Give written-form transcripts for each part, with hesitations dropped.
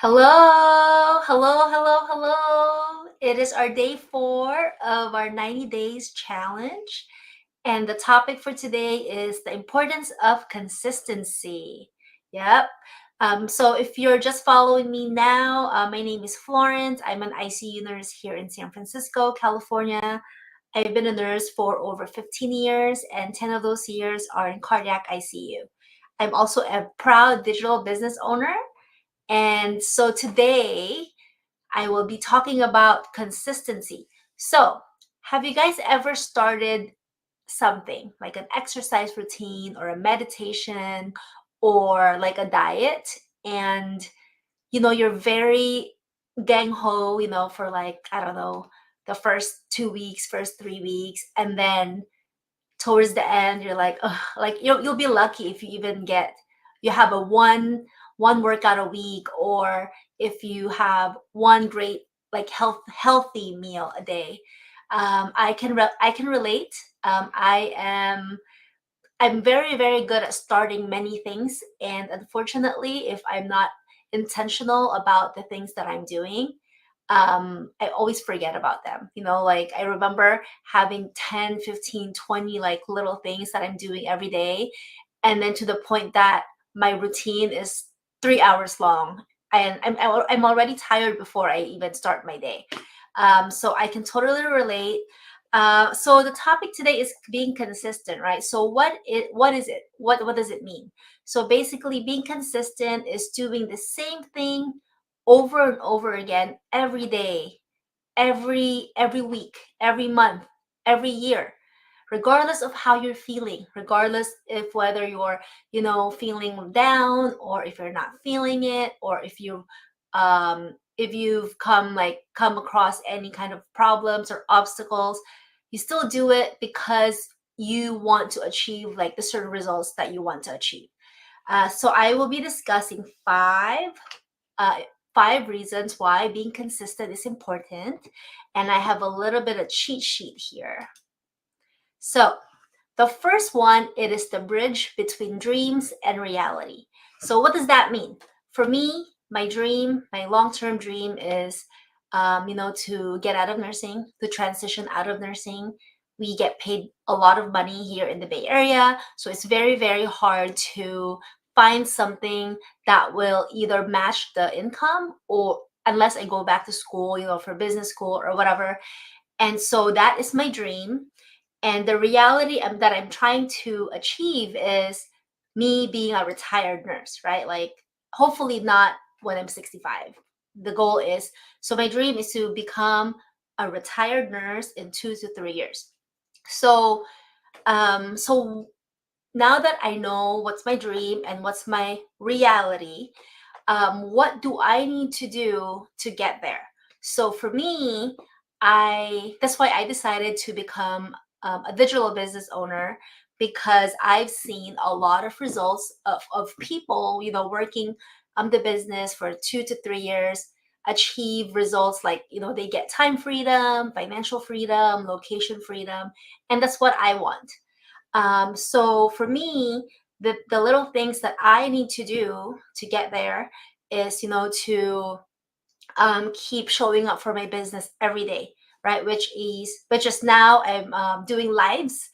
Hello, hello, hello, hello. It is our day 4 of our 90 days challenge. And the topic for today is the importance of consistency. Yep. So if you're just following me now, my name is Florence. I'm an ICU nurse here in San Francisco, California. I've been a nurse for over 15 years, and 10 of those years are in cardiac ICU. I'm also a proud digital business owner, and so today I will be talking about consistency. So, have you guys ever started something like an exercise routine or a meditation or like a diet, and you're very gang ho, for like, I don't know, the first 2 weeks, first 3 weeks, and then towards the end you're like, ugh, like you'll be lucky if you have a one workout a week, or if you have one great like healthy meal a day. I can relate. I'm very, very good at starting many things, and unfortunately, if I'm not intentional about the things that I'm doing, I always forget about them. Like I remember having 10, 15, 20 like little things that I'm doing every day, and then to the point that my routine is 3 hours long, and I'm already tired before I even start my day. So I can totally relate. So the topic today is being consistent, right? So what is it? What does it mean? So basically, being consistent is doing the same thing over and over again every day, every week, every month, every year, regardless of how you're feeling, regardless if whether you're feeling down, or if you're not feeling it, or if you've come across any kind of problems or obstacles, you still do it because you want to achieve like the certain results that you want to achieve. So I will be discussing uh, five reasons why being consistent is important, and I have a little bit of cheat sheet here. So the first one, it is the bridge between dreams and reality. So what does that mean? For me, my long-term dream is, to get out of nursing, to transition out of nursing. We get paid a lot of money here in the Bay Area, so it's very, very hard to find something that will either match the income, or unless I go back to school, for business school or whatever. And so that is my dream. And the reality that I'm trying to achieve is me being a retired nurse, right? Like, hopefully not when I'm 65. The goal is, so my dream is to become a retired nurse in 2 to 3 years. So, so now that I know what's my dream and what's my reality, what do I need to do to get there? So for me, I that's why I decided to become a digital business owner, because I've seen a lot of results of people, working the business for 2 to 3 years, achieve results like, they get time freedom, financial freedom, location freedom, and that's what I want. So for me, the little things that I need to do to get there is, to keep showing up for my business every day, right? Which is now I'm doing lives.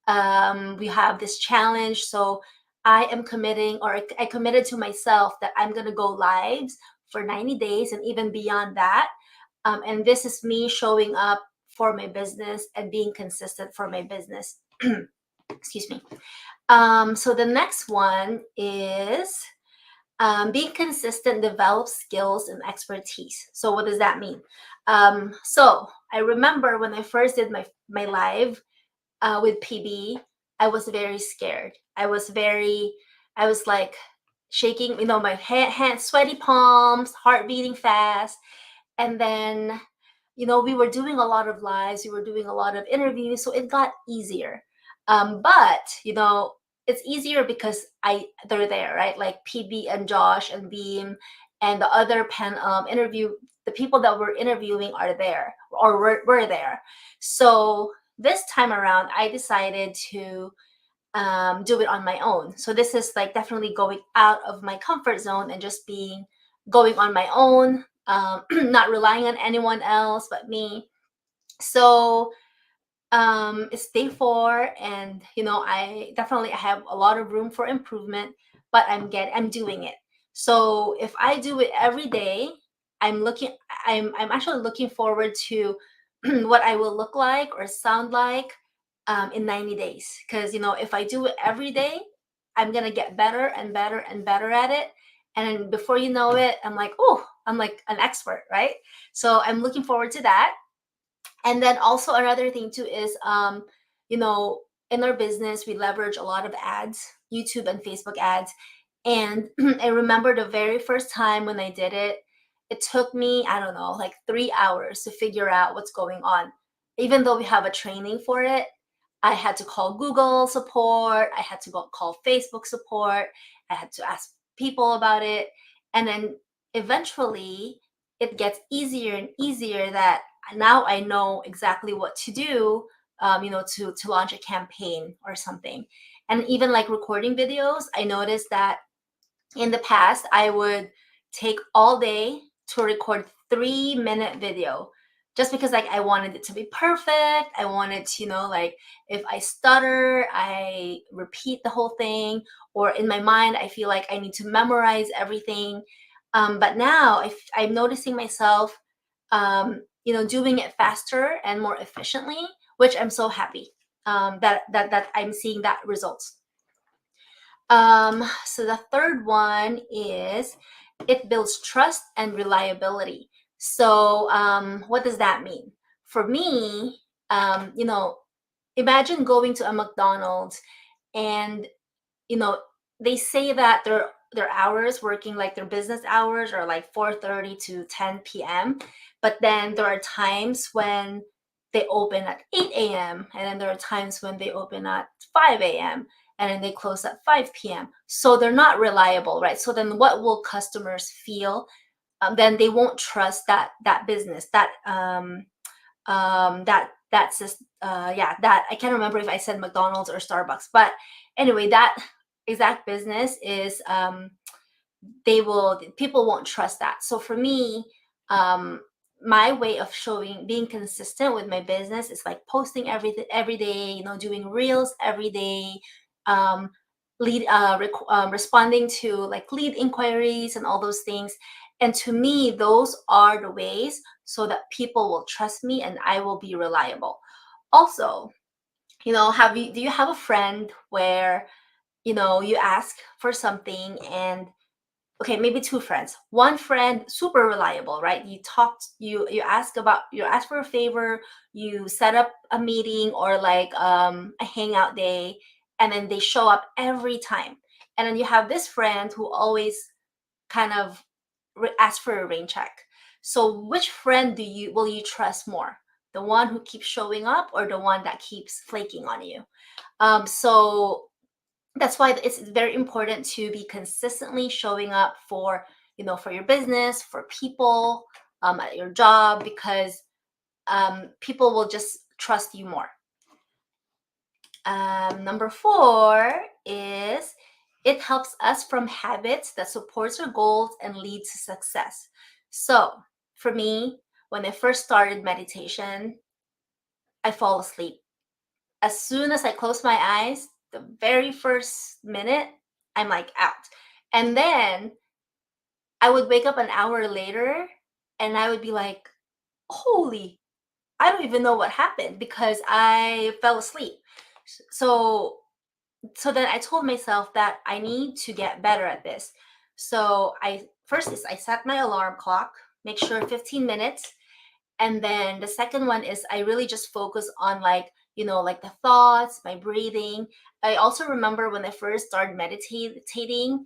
We have this challenge, so I am committing, or I committed to myself that I'm gonna go lives for 90 days and even beyond that. And this is me showing up for my business and being consistent for my business. Excuse me. So the next one is, being consistent develops skills and expertise. So what does that mean? So I remember when I first did my live with PB, I was very scared. I was like shaking, my hands, sweaty palms, heart beating fast. And then, we were doing a lot of lives, we were doing a lot of interviews, so it got easier. But it's easier because they're there, right? Like PB and Josh and Beam and the other pen interview, the people that we're interviewing are there, or were there. So this time around, I decided to do it on my own. So this is like definitely going out of my comfort zone and just being going on my own, not relying on anyone else but me. So it's day 4, and I definitely have a lot of room for improvement, but I'm doing it. So if I do it every day, I'm actually looking forward to what I will look like or sound like in 90 days, because if I do it every day, I'm gonna get better and better and better at it, and then before you know it, I'm like, oh, I'm like an expert, right? So I'm looking forward to that. And then also another thing too is, you know in our business we leverage a lot of ads, YouTube and Facebook ads. And I remember the very first time when I did it, it took me, I don't know, like 3 hours to figure out what's going on. Even though we have a training for it, I had to call Google support, I had to go call Facebook support, I had to ask people about it. And then eventually it gets easier and easier, that now I know exactly what to do, to launch a campaign or something. And even like recording videos, I noticed that in the past I would take all day to record 3-minute video, just because like I wanted it to be perfect. I wanted to, like, if I stutter, I repeat the whole thing, or in my mind I feel like I need to memorize everything. But now I'm noticing myself, doing it faster and more efficiently, which I'm so happy, that I'm seeing that results. So the third one is, it builds trust and reliability. So what does that mean? For me, imagine going to a McDonald's, and you know they say that their hours working, like their business hours, are like 4:30 to 10 p.m., but then there are times when they open at 8 a.m., and then there are times when they open at 5 a.m., and then they close at 5 p.m. So they're not reliable, right? So then what will customers feel? Then they won't trust that business, yeah, that, I can't remember if I said McDonald's or Starbucks, but anyway, that exact business is, people won't trust that. So for me, um my way of showing being consistent with my business is like posting everything every day, doing reels every day, um responding to like lead inquiries and all those things. And to me, those are the ways so that people will trust me and I will be reliable. Also, do you have a friend where, you ask for something, and okay, maybe two friends, one friend super reliable, right? You ask for a favor, you set up a meeting or like a hangout day, and then they show up every time. And then you have this friend who always kind of ask for a rain check. So which friend will you trust more, the one who keeps showing up or the one that keeps flaking on you? So that's why it's very important to be consistently showing up for, for your business, for people, at your job, because people will just trust you more. Number 4 is, it helps us from habits that supports our goals and lead to success. So for me, when I first started meditation, I fall asleep as soon as I close my eyes. The very first minute, I'm like out. And then I would wake up an hour later, and I would be like, holy, I don't even know what happened because I fell asleep. So then I told myself that I need to get better at this. So I set my alarm clock, make sure 15 minutes. And then the second one is, I really just focus on, like, like the thoughts, my breathing. I also remember when I first started meditating,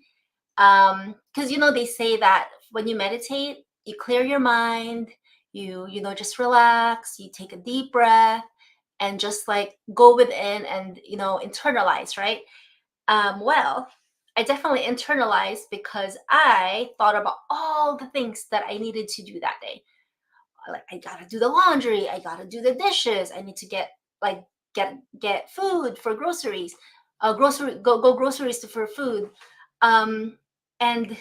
because they say that when you meditate, you clear your mind, just relax, you take a deep breath, and just like go within and internalize, right? Well, I definitely internalized because I thought about all the things that I needed to do that day. Like, I gotta do the laundry, I gotta do the dishes, I need to get, like, get food for groceries, groceries for food. And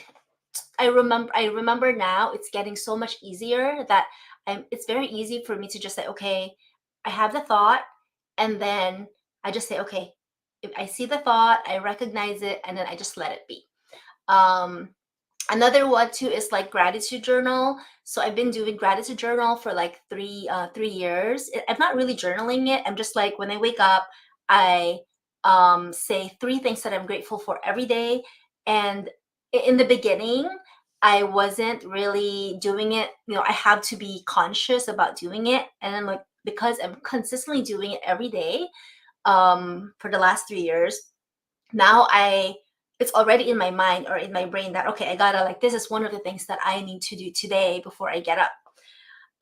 I remember now it's getting so much easier that it's very easy for me to just say, okay, I have the thought, and then I just say, okay, if I see the thought, I recognize it, and then I just let it be. Um, Another one too is like gratitude journal. So I've been doing gratitude journal for like 3 years. I'm not really journaling it. I'm just like when I wake up, I say three things that I'm grateful for every day. And in the beginning, I wasn't really doing it. I have to be conscious about doing it. And then like because I'm consistently doing it every day, for the last 3 years, now it's already in my mind or in my brain that okay, I gotta, like, this is one of the things that I need to do today before I get up.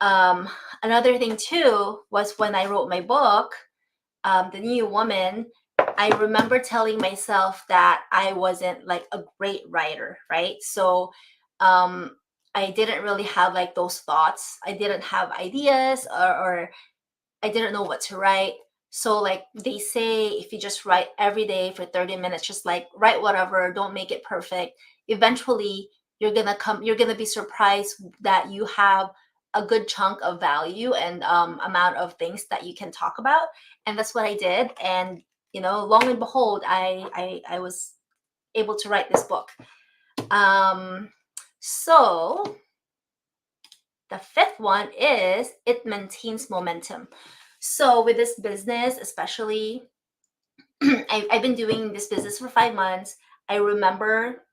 um Another thing too was when I wrote my book, The New Woman. I remember telling myself that I wasn't like a great writer, right? So um I didn't really have like those thoughts, I didn't have ideas, or I didn't know what to write. So like they say, if you just write every day for 30 minutes, just like write whatever, don't make it perfect. Eventually you're gonna be surprised that you have a good chunk of value and amount of things that you can talk about. And that's what I did. And long and behold, I was able to write this book. So the fifth one is it maintains momentum. So with this business, especially, I've been doing this business for 5 months. I remember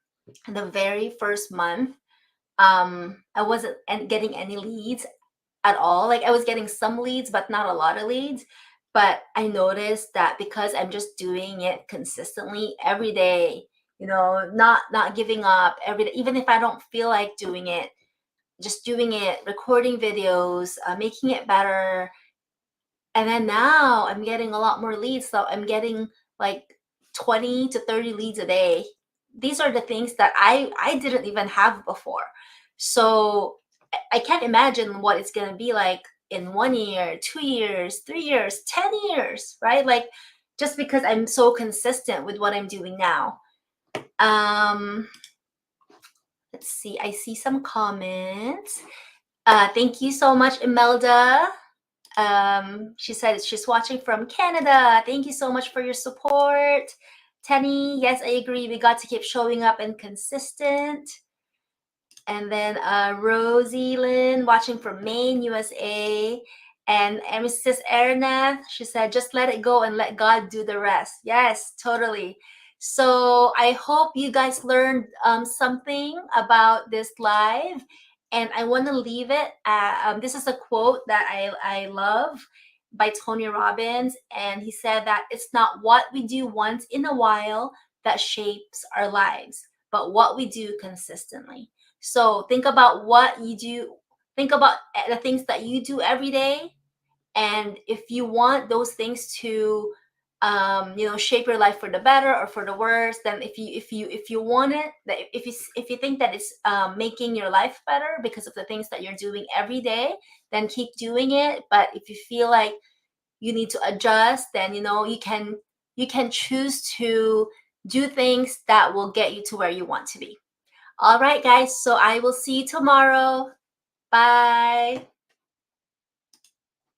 the very first month, I wasn't getting any leads at all. Like I was getting some leads, but not a lot of leads. But I noticed that because I'm just doing it consistently every day, not giving up every day, even if I don't feel like doing it, just doing it, recording videos, making it better. And then now I'm getting a lot more leads. So I'm getting like 20 to 30 leads a day. These are the things that I didn't even have before. So I can't imagine what it's going to be like in 1 year, 2 years, 3 years, 10 years, right? Like just because I'm so consistent with what I'm doing now. Um, let's see. I see some comments. Thank you so much, Imelda. She said she's watching from Canada. Thank you so much for your support. Tenny, yes, I agree. We got to keep showing up and consistent. And then Rosie Lynn watching from Maine, USA. And Mrs. Ernath, she said, just let it go and let God do the rest. Yes, totally. So I hope you guys learned something about this live. And I want to leave it. This is a quote that I love by Tony Robbins. And he said that it's not what we do once in a while that shapes our lives, but what we do consistently. So think about what you do. Think about the things that you do every day, and if you want those things to, shape your life for the better or for the worse, then if you want it, that if you think that it's making your life better because of the things that you're doing every day, then keep doing it. But if you feel like you need to adjust, then you can choose to do things that will get you to where you want to be. All right, guys. So I will see you tomorrow. Bye.